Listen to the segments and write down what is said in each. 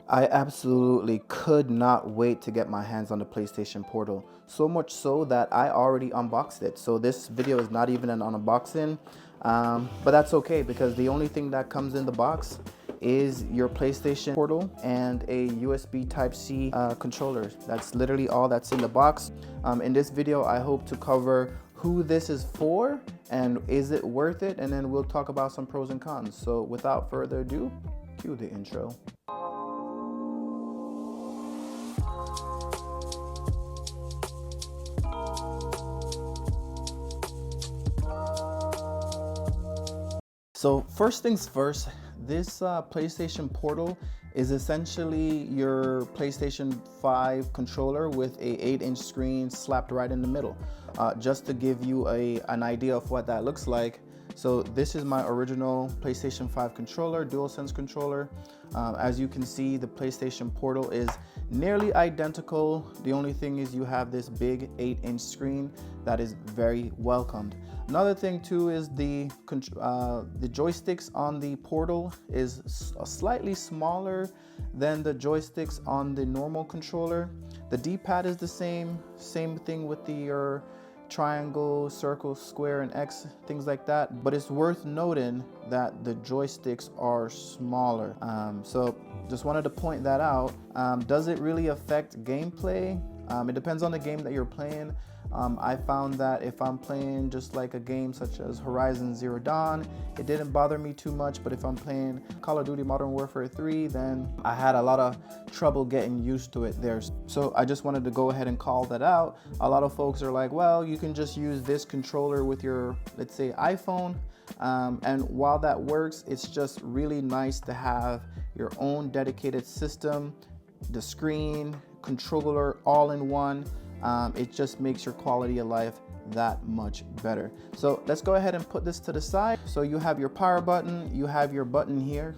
I absolutely could not wait to get my hands on the PlayStation Portal. So much so that I already unboxed it. So this video is not even an unboxing, but that's okay because the only thing that comes in the box is your PlayStation Portal and a USB Type-C controller. That's literally all that's in the box. In this video, I hope to cover who this is for and is it worth it, and then we'll talk about some pros and cons. So without further ado, cue the intro. So first things first, this PlayStation Portal is essentially your PlayStation 5 controller with a 8-inch screen slapped right in the middle. Just to give you an idea of what that looks like. So this is my original PlayStation 5 controller, DualSense controller. As you can see, the PlayStation Portal is nearly identical. The only thing is you have this big 8-inch screen that is very welcomed. Another thing too is the joysticks on the Portal is slightly smaller than the joysticks on the normal controller. The D-pad is the same thing with the triangle, circle, square, and X, things like that. But it's worth noting that the joysticks are smaller. So just wanted to point that out. Does it really affect gameplay? It depends on the game that you're playing. I found that if I'm playing just like a game such as Horizon Zero Dawn, it didn't bother me too much, but if I'm playing Call of Duty Modern Warfare 3, then I had a lot of trouble getting used to it there. So I just wanted to go ahead and call that out. A lot of folks are like, well, you can just use this controller with your, let's say, iPhone. And while that works, it's just really nice to have your own dedicated system, the screen, controller, all in one. It just makes your quality of life that much better. So let's go ahead and put this to the side. So you have your power button, you have your button here.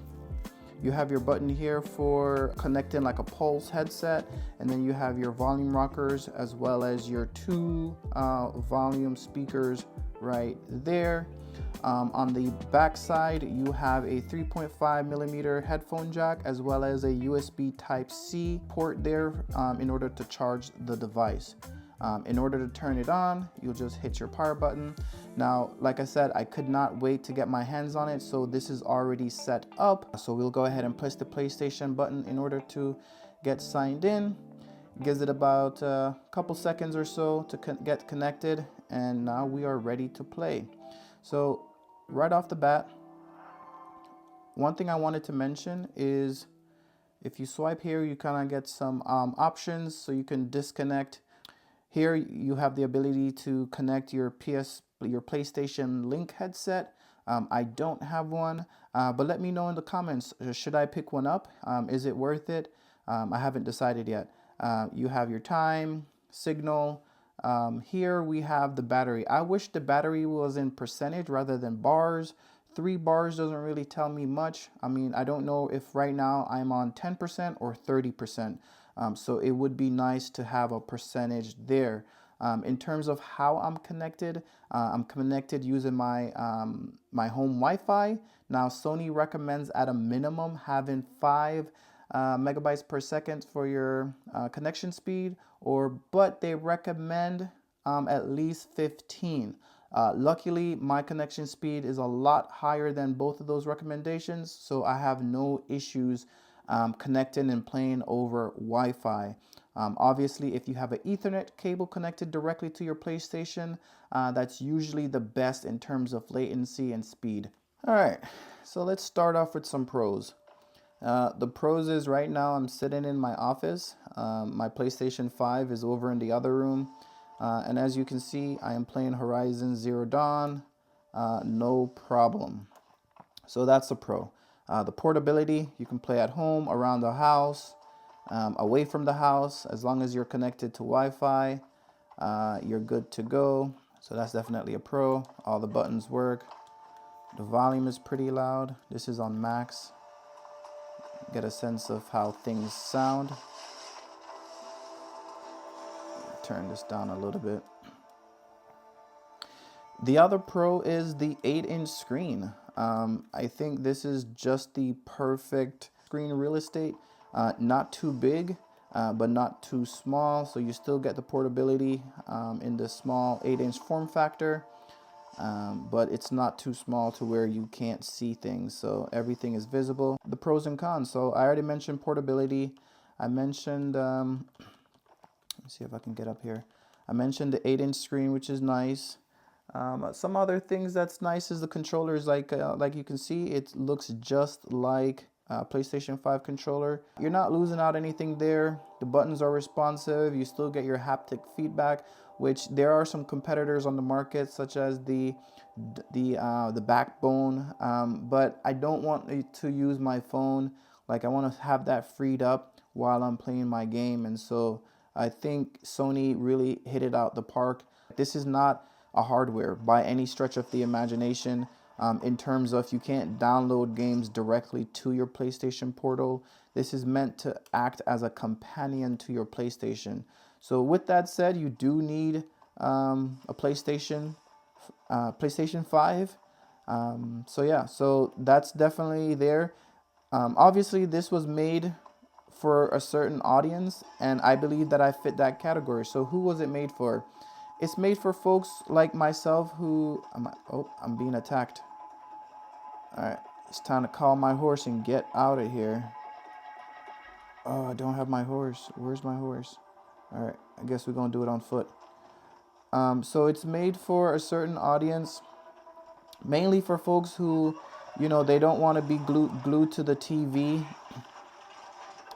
You have your button here for connecting like a Pulse headset, and then you have your volume rockers as well as your two volume speakers right there. On the back side, you have a 3.5 millimeter headphone jack as well as a USB Type-C port there in order to charge the device. In order to turn it on, you'll just hit your power button. Now, like I said, I could not wait to get my hands on it, so this is already set up. So we'll go ahead and press the PlayStation button in order to get signed in. Gives it about a couple seconds or so to get connected, and now we are ready to play. So right off the bat, one thing I wanted to mention is if you swipe here, you kind of get some options so you can disconnect. Here you have the ability to connect your PlayStation Link headset. I don't have one, but let me know in the comments, should I pick one up? Is it worth it? I haven't decided yet. You have your time, signal. Here we have the battery. I wish the battery was in percentage rather than bars. 3 bars doesn't really tell me much. I mean, I don't know if right now I'm on 10% or 30%. So it would be nice to have a percentage there. In terms of how I'm connected using my my home Wi-Fi. Now Sony recommends at a minimum having 5 megabytes per second for your connection speed, but they recommend at least 15. Luckily, my connection speed is a lot higher than both of those recommendations, so I have no issues connecting and playing over Wi-Fi. Obviously, if you have an Ethernet cable connected directly to your PlayStation, that's usually the best in terms of latency and speed. All right, so let's start off with some pros. The pros is right now I'm sitting in my office. My PlayStation 5 is over in the other room. And as you can see, I am playing Horizon Zero Dawn, no problem. So that's a pro. The portability, you can play at home, around the house, away from the house. As long as you're connected to Wi-Fi, you're good to go. So that's definitely a pro. All the buttons work. The volume is pretty loud. This is on max. Get a sense of how things sound. Turn this down a little bit. The other pro is the 8-inch screen. I think this is just the perfect screen real estate. Not too big, but not too small. So you still get the portability in the small 8-inch form factor. But it's not too small to where you can't see things, so everything is visible. The pros and cons. So I already mentioned portability. I mentioned, let's see if I can get up here. I mentioned the 8-inch screen, which is nice. Some other things that's nice is the controllers. Like you can see, it looks just like PlayStation 5 controller. You're not losing out anything there. The buttons are responsive. You still get your haptic feedback, which there are some competitors on the market, such as the Backbone. But I don't want to use my phone. Like, I want to have that freed up while I'm playing my game, and so I think Sony really hit it out the park. This is not a hardware by any stretch of the imagination, in terms of you can't download games directly to your PlayStation Portal. This is meant to act as a companion to your PlayStation. So with that said, you do need a PlayStation 5. So yeah, so that's definitely there. Obviously, this was made for a certain audience, and I believe that I fit that category. So who was it made for? It's made for folks like myself who, I'm being attacked. All right, it's time to call my horse and get out of here. Oh, I don't have my horse. Where's my horse? All right, I guess we're gonna do it on foot. So it's made for a certain audience, mainly for folks who, they don't want to be glued to the TV.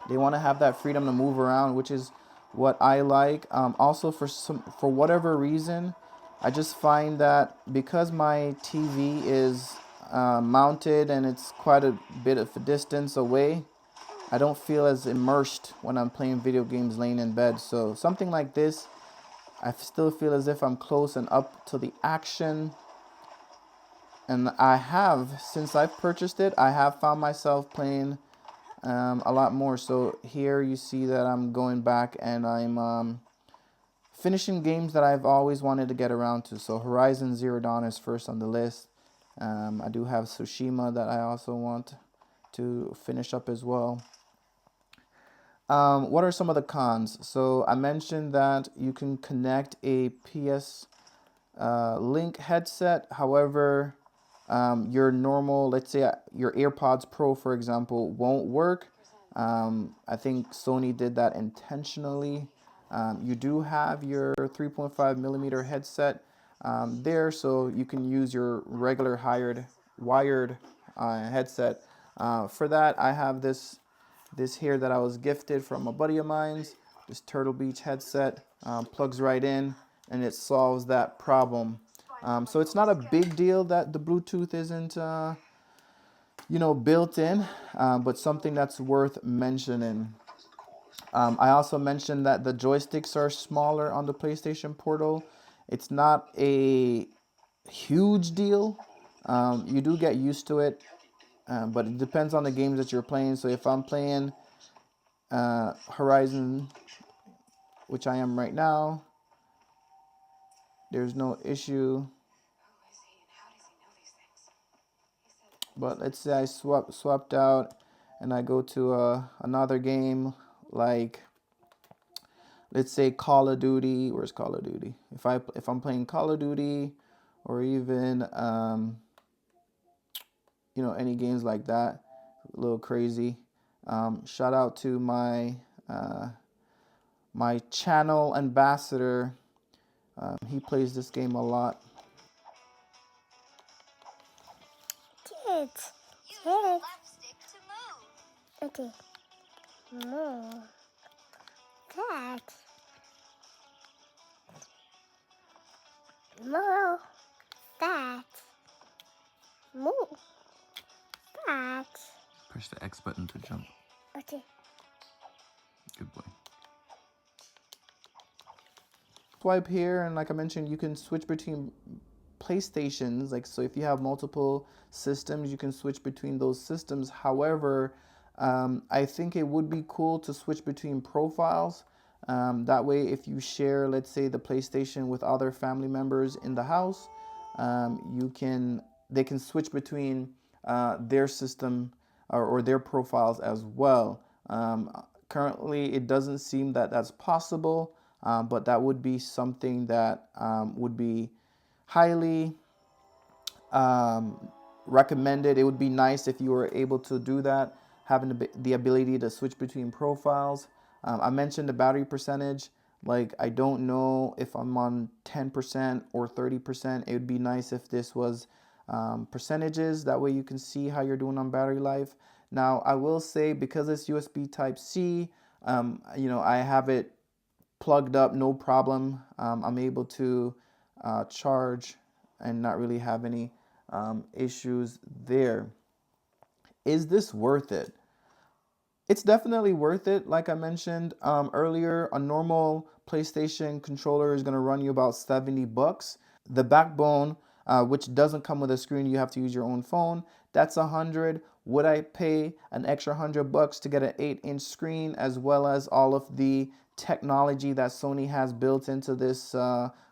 They want to have that freedom to move around, which is what I like. Also, for whatever reason, I just find that because my TV is mounted and it's quite a bit of a distance away, I don't feel as immersed when I'm playing video games laying in bed. So something like this, I still feel as if I'm close and up to the action. And since I've purchased it, I have found myself playing a lot more. So here you see that I'm going back and I'm finishing games that I've always wanted to get around to. So Horizon Zero Dawn is first on the list. I do have Tsushima that I also want to finish up as well. What are some of the cons? So I mentioned that you can connect a PS Link headset. However, your normal, let's say your AirPods Pro, for example, won't work. I think Sony did that intentionally. You do have your 3.5 millimeter headset there, so you can use your regular wired headset. For that, I have this here that I was gifted from a buddy of mine's. This Turtle Beach headset plugs right in, and it solves that problem. So it's not a big deal that the Bluetooth isn't, built in, but something that's worth mentioning. I also mentioned that the joysticks are smaller on the PlayStation Portal. It's not a huge deal. You do get used to it, but it depends on the games that you're playing. So if I'm playing Horizon, which I am right now, there's no issue. But let's say I swapped out and I go to another game, like let's say Call of Duty. Where's Call of Duty? If I'm playing Call of Duty, or even any games like that, a little crazy. Shout out to my my channel ambassador. He plays this game a lot. Kids. Kids. Okay. Move. That. Move. That. Move. That. Push the X button to jump. Okay. Good boy. Swipe here, and like I mentioned, you can switch between PlayStations. Like, so if you have multiple systems, you can switch between those systems. However, I think it would be cool to switch between profiles. That way, if you share, let's say, the PlayStation with other family members in the house, they can switch between their system or their profiles as well. Currently, it doesn't seem that that's possible, but that would be something that would be highly recommended. It would be nice if you were able to do that, having the ability to switch between profiles. I mentioned the battery percentage. Like, I don't know if I'm on 10% or 30%. It would be nice if this was percentages. That way you can see how you're doing on battery life. Now, I will say, because it's USB Type C, I have it plugged up, no problem. I'm able to charge and not really have any issues there. Is this worth it? It's definitely worth it. Like I mentioned earlier, a normal PlayStation controller is going to run you about 70 bucks. The backbone, which doesn't come with a screen, you have to use your own phone, that's 100. Would I pay an extra 100 bucks to get an 8-inch screen, as well as all of the technology that Sony has built into this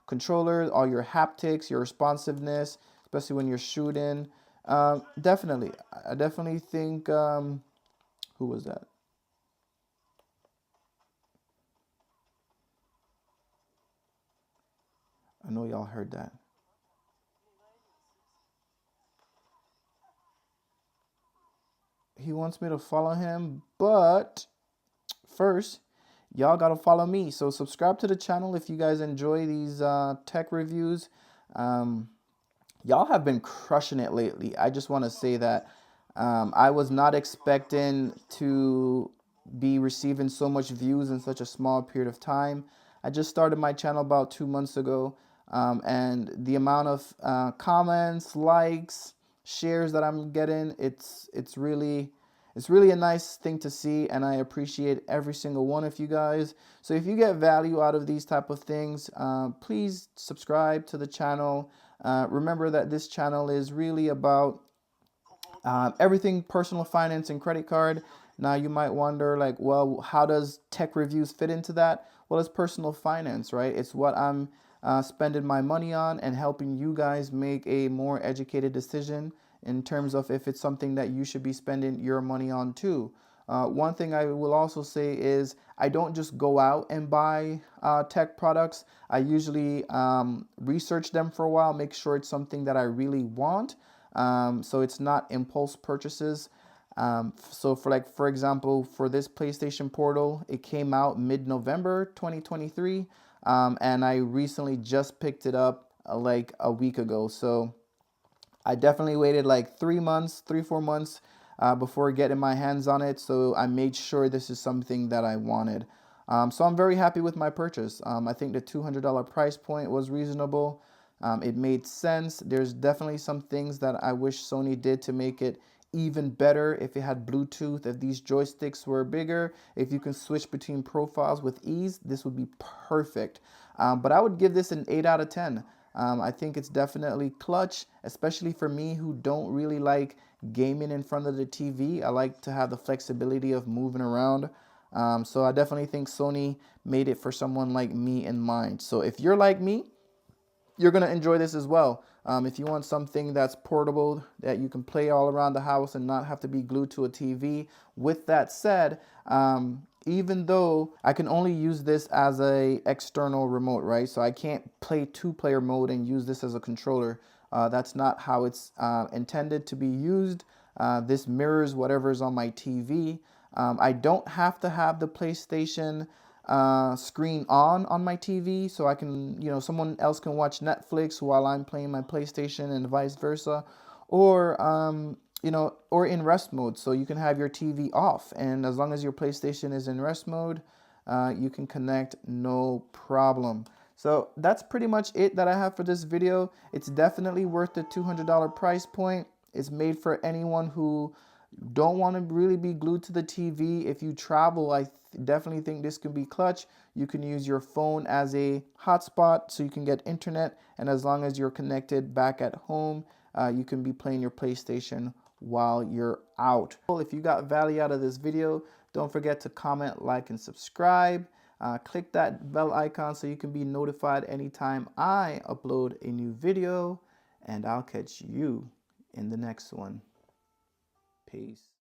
controller, all your haptics, your responsiveness, especially when you're shooting? Definitely. I definitely think, who was that? I know y'all heard that. He wants me to follow him, but first, y'all gotta follow me. So subscribe to the channel if you guys enjoy these tech reviews. Um, Y'all have been crushing it lately. I just want to say that I was not expecting to be receiving so much views in such a small period of time. I just started my channel about 2 months ago, and the amount of comments, likes, shares that I'm getting, it's really a nice thing to see, and I appreciate every single one of you guys. So if you get value out of these type of things, please subscribe to the channel. Remember that this channel is really about everything personal finance and credit card. Now you might wonder, like, well, how does tech reviews fit into that? Well, it's personal finance, right? It's what I'm spending my money on, and helping you guys make a more educated decision in terms of if it's something that you should be spending your money on too. One thing I will also say is, I don't just go out and buy tech products. I usually research them for a while, make sure it's something that I really want. So it's not impulse purchases. So for example, for this PlayStation Portal, it came out mid-November 2023, and I recently just picked it up like a week ago. So I definitely waited like 3 months, 4 months before getting my hands on it. So I made sure this is something that I wanted. So I'm very happy with my purchase. I think the $200 price point was reasonable. It made sense. There's definitely some things that I wish Sony did to make it even better. If it had Bluetooth, if these joysticks were bigger, if you can switch between profiles with ease, this would be perfect. But I would give this an 8 out of 10. I think it's definitely clutch, especially for me who don't really like gaming in front of the TV. I like to have the flexibility of moving around. So I definitely think Sony made it for someone like me in mind. So if you're like me, you're going to enjoy this as well. If you want something that's portable, that you can play all around the house and not have to be glued to a TV. With that said, even though I can only use this as a external remote, right? So I can't play two-player mode and use this as a controller. That's not how it's intended to be used. This mirrors whatever is on my TV. I don't have to have the PlayStation screen on my TV, so I can, someone else can watch Netflix while I'm playing my PlayStation, and vice versa, or or in rest mode. So you can have your TV off, and as long as your PlayStation is in rest mode, you can connect no problem. So that's pretty much it that I have for this video. It's definitely worth the $200 price point. It's made for anyone who don't want to really be glued to the TV. If you travel, I definitely think this can be clutch. You can use your phone as a hotspot so you can get internet, and as long as you're connected back at home, you can be playing your PlayStation while you're out. Well, if you got value out of this video, don't forget to comment, like, and subscribe. Click that bell icon so you can be notified anytime I upload a new video, and I'll catch you in the next one. Peace.